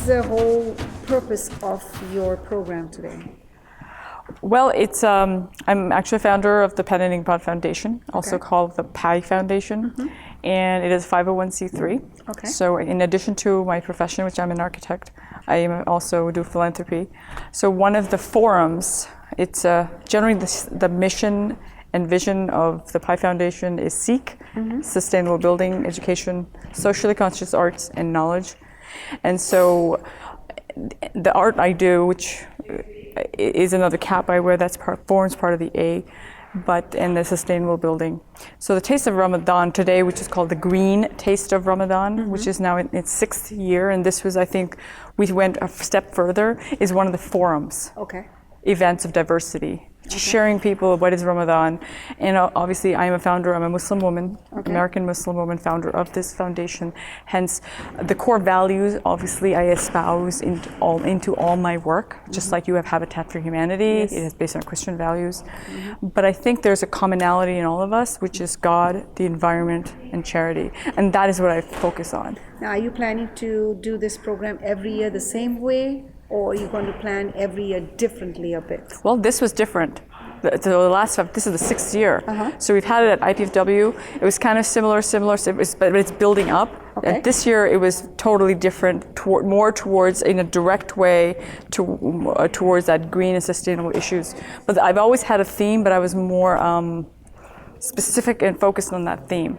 the whole purpose of your program today? Well, it's I'm actually a founder of the Pen and Inkpot Foundation, also called the PI Foundation, and it is 501c3. Okay. So in addition to my profession, which I'm an architect, I also do philanthropy. So one of the forums, it's generally the mission and vision of the PI Foundation is SEEK, Sustainable Building, Education, Socially Conscious Arts, and Knowledge. And so the art I do, which is another cap I wear, forms part of the A, and the sustainable building. So the Taste of Ramadan today, which is called the Green Taste of Ramadan, which is now in its 6th year, and this was, I think, we went a step further, is one of the forums. Events of diversity, sharing people what is Ramadan. And obviously I'm a founder, I'm a Muslim woman, American Muslim woman, founder of this foundation. Hence the core values, obviously I espouse into all my work, just like you have Habitat for Humanity, it is based on Christian values. But I think there's a commonality in all of us, which is God, the environment, and charity. And that is what I focus on. Now, are you planning to do this program every year the same way? Or are you going to plan every year differently a bit? Well, this was different. This is the 6th year. So we've had it at IPFW. It was kind of similar, but it's building up. And this year it was totally different, more towards, in a direct way, towards that green and sustainable issues. But I've always had a theme, but I was more specific and focused on that theme.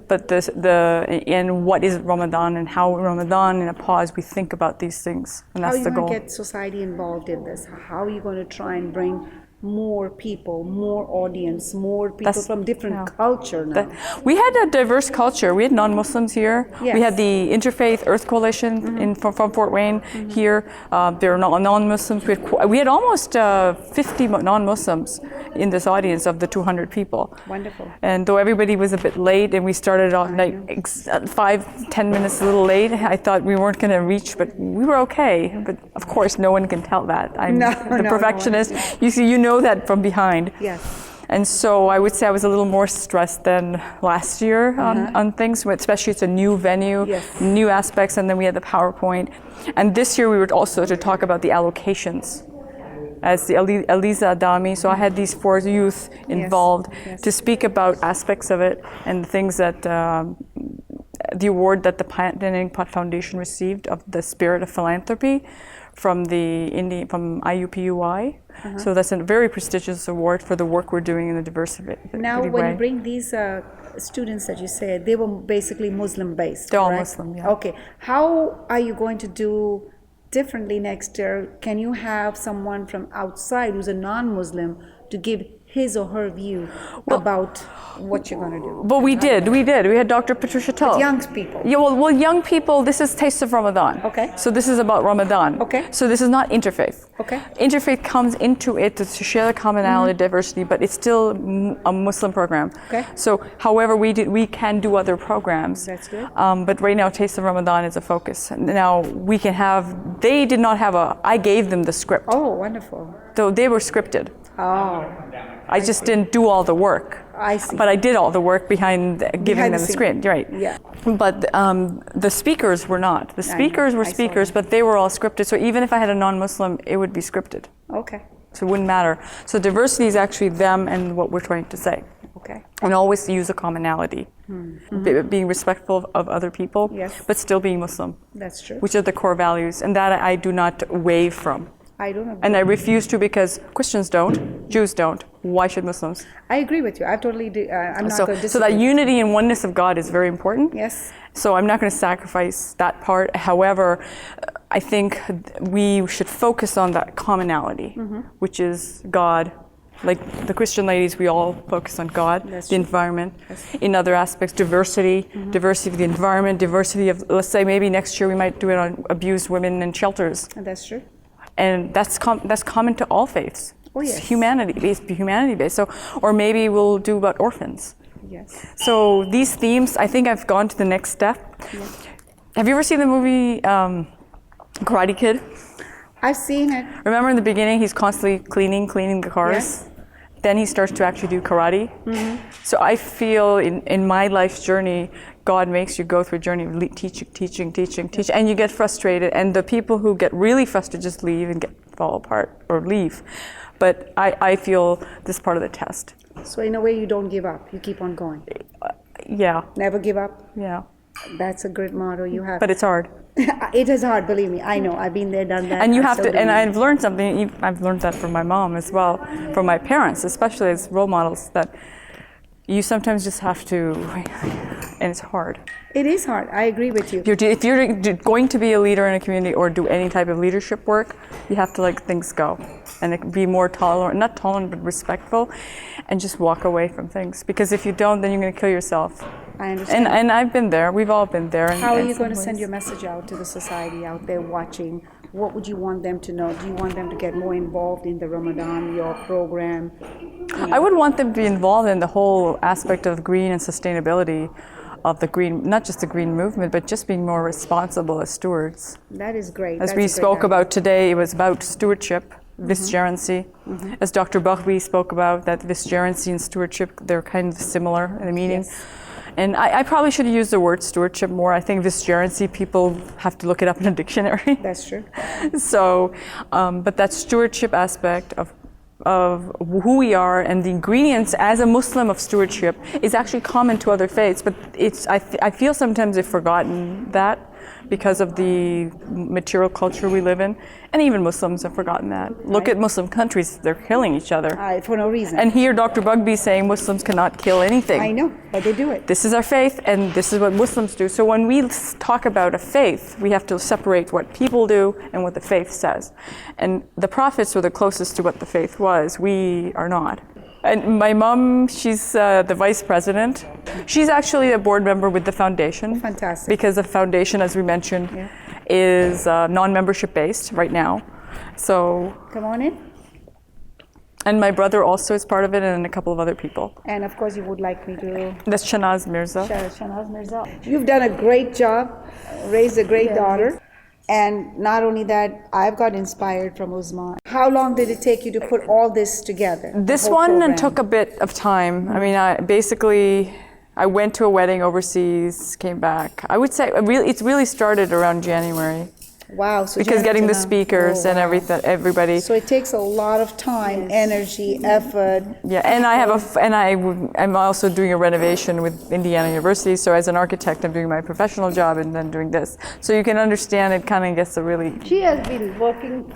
But and what is Ramadan and how Ramadan, in a pause, we think about these things, and that's the goal. How are you going to get society involved in this? How are you going to try and bring more people, more audience, more people from different culture now? We had a diverse culture. We had non-Muslims here. We had the Interfaith Earth Coalition from Fort Wayne here. There are non-Muslims. We had almost 50 non-Muslims in this audience of the 200 people. Wonderful. And though everybody was a bit late, and we started off like 5-10 minutes a little late, I thought we weren't going to reach, but we were okay. But of course, no one can tell that. I'm the perfectionist. You know that from behind. Yes. And so I would say I was a little more stressed than last year on things, especially it's a new venue, new aspects, and then we had the PowerPoint. And this year we were also to talk about the allocations as the Aliza Adami. So I had these 4 youth involved to speak about aspects of it and the things that the award that the Pen and Inkpot Foundation received of the Spirit of Philanthropy from IUPUI. So that's a very prestigious award for the work we're doing in the diversity way. Now, when you bring these students that you said, they were basically Muslim based, They're all correct? Muslim, yeah. Okay. How are you going to do differently next year? Can you have someone from outside who's a non-Muslim to give his or her view about what you're going to do? Well, we did. We had Dr. Patricia Tull. With young people. Yeah, well, young people, this is Taste of Ramadan. Okay. So this is about Ramadan. Okay. So this is not interfaith. Okay. Interfaith comes into it to share the commonality, diversity, but it's still a Muslim program. Okay. So, however, we can do other programs. That's good. But right now, Taste of Ramadan is a focus. Now, they did not have I gave them the script. Oh, wonderful. Though they were scripted. Oh. I just didn't do all the work. I see. But I did all the work behind giving them the script, right? Yeah. But the speakers were not. The speakers were speakers, but they were all scripted. So even if I had a non-Muslim, it would be scripted. Okay. So it wouldn't matter. So diversity is actually them and what we're trying to say. Okay. And always use a commonality. Being respectful of other people, but still being Muslim. That's true. Which are the core values. And that I do not wave from. I don't agree. And I refuse to because Christians don't, Jews don't. Why should Muslims? I agree with you. I totally do. I'm not going to disagree. So that unity and oneness of God is very important. Yes. So I'm not going to sacrifice that part. However, I think we should focus on that commonality, which is God. Like the Christian ladies, we all focus on God, the environment. In other aspects, diversity of the environment, diversity of, let's say maybe next year we might do it on abused women in shelters. That's true. And that's common to all faiths. Oh, yes. It's humanity-based. So, or maybe we'll do about orphans. Yes. So these themes, I think I've gone to the next step. Yes. Have you ever seen the movie Karate Kid? I've seen it. Remember in the beginning, he's constantly cleaning the cars? Yes. Then he starts to actually do karate. So I feel in my life's journey, God makes you go through a journey of teaching, and you get frustrated. And the people who get really frustrated just leave and fall apart or leave. But I feel this is part of the test. So in a way, you don't give up. You keep on going. Yeah. Never give up. Yeah. That's a great motto you have. But it's hard. It is hard, believe me. I know. I've been there, done that. And you have to, and I've learned something. I've learned that from my mom as well, from my parents, especially as role models, that you sometimes just have to, and it's hard. It is hard. I agree with you. If you're going to be a leader in a community or do any type of leadership work, you have to let things go and be more tolerant, not tolerant, but respectful, and just walk away from things. Because if you don't, then you're going to kill yourself. I understand. And I've been there. We've all been there. How are you going to send your message out to the society out there watching? What would you want them to know? Do you want them to get more involved in the Ramadan, your program? I would want them to be involved in the whole aspect of green and sustainability of the green, not just the green movement, but just being more responsible as stewards. That is great. As we spoke about today, it was about stewardship, vicegerency. As Dr. Bahbi spoke about, that vicegerency and stewardship, they're kind of similar in the meaning. Yes. And I probably should have used the word stewardship more. I think vicegerency, people have to look it up in a dictionary. That's true. So, but that stewardship aspect of who we are and the ingredients as a Muslim of stewardship is actually common to other faiths, but I feel sometimes they've forgotten that because of the material culture we live in, and even Muslims have forgotten that. Look at Muslim countries, they're killing each other. For no reason. And here Dr. Bugby saying Muslims cannot kill anything. I know, but they do it. This is our faith, and this is what Muslims do. So when we talk about a faith, we have to separate what people do and what the faith says. And the prophets were the closest to what the faith was. We are not. And my mom, she's the vice president. She's actually a board member with the foundation. Fantastic. Because the foundation, as we mentioned, is non-membership based right now. So. Come on in. And my brother also is part of it, and a couple of other people. And of course, you would like me to. That's Shanaz Mirza. Shanaz Mirza. You've done a great job, raised a great daughter. And not only that, I've got inspired from Uzma. How long did it take you to put all this together? This one took a bit of time. I mean, I went to a wedding overseas, came back. I would say it's really started around January. Wow. So because getting the speakers and everybody. So it takes a lot of time, energy, effort. Yeah, and I'm also doing a renovation with Indiana University. So as an architect, I'm doing my professional job and then doing this. So you can understand it kind of gets a really. She has been working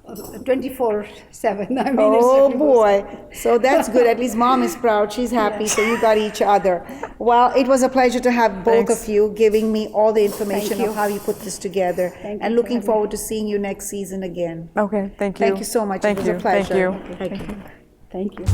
24/7. I mean, oh boy. So that's good. At least mom is proud. She's happy. So you got each other. Well, it was a pleasure to have both of you giving me all the information of how you put this together. And looking forward to seeing you next season again. Okay, thank you. Thank you so much. Thank It was a pleasure. Thank you. Thank you.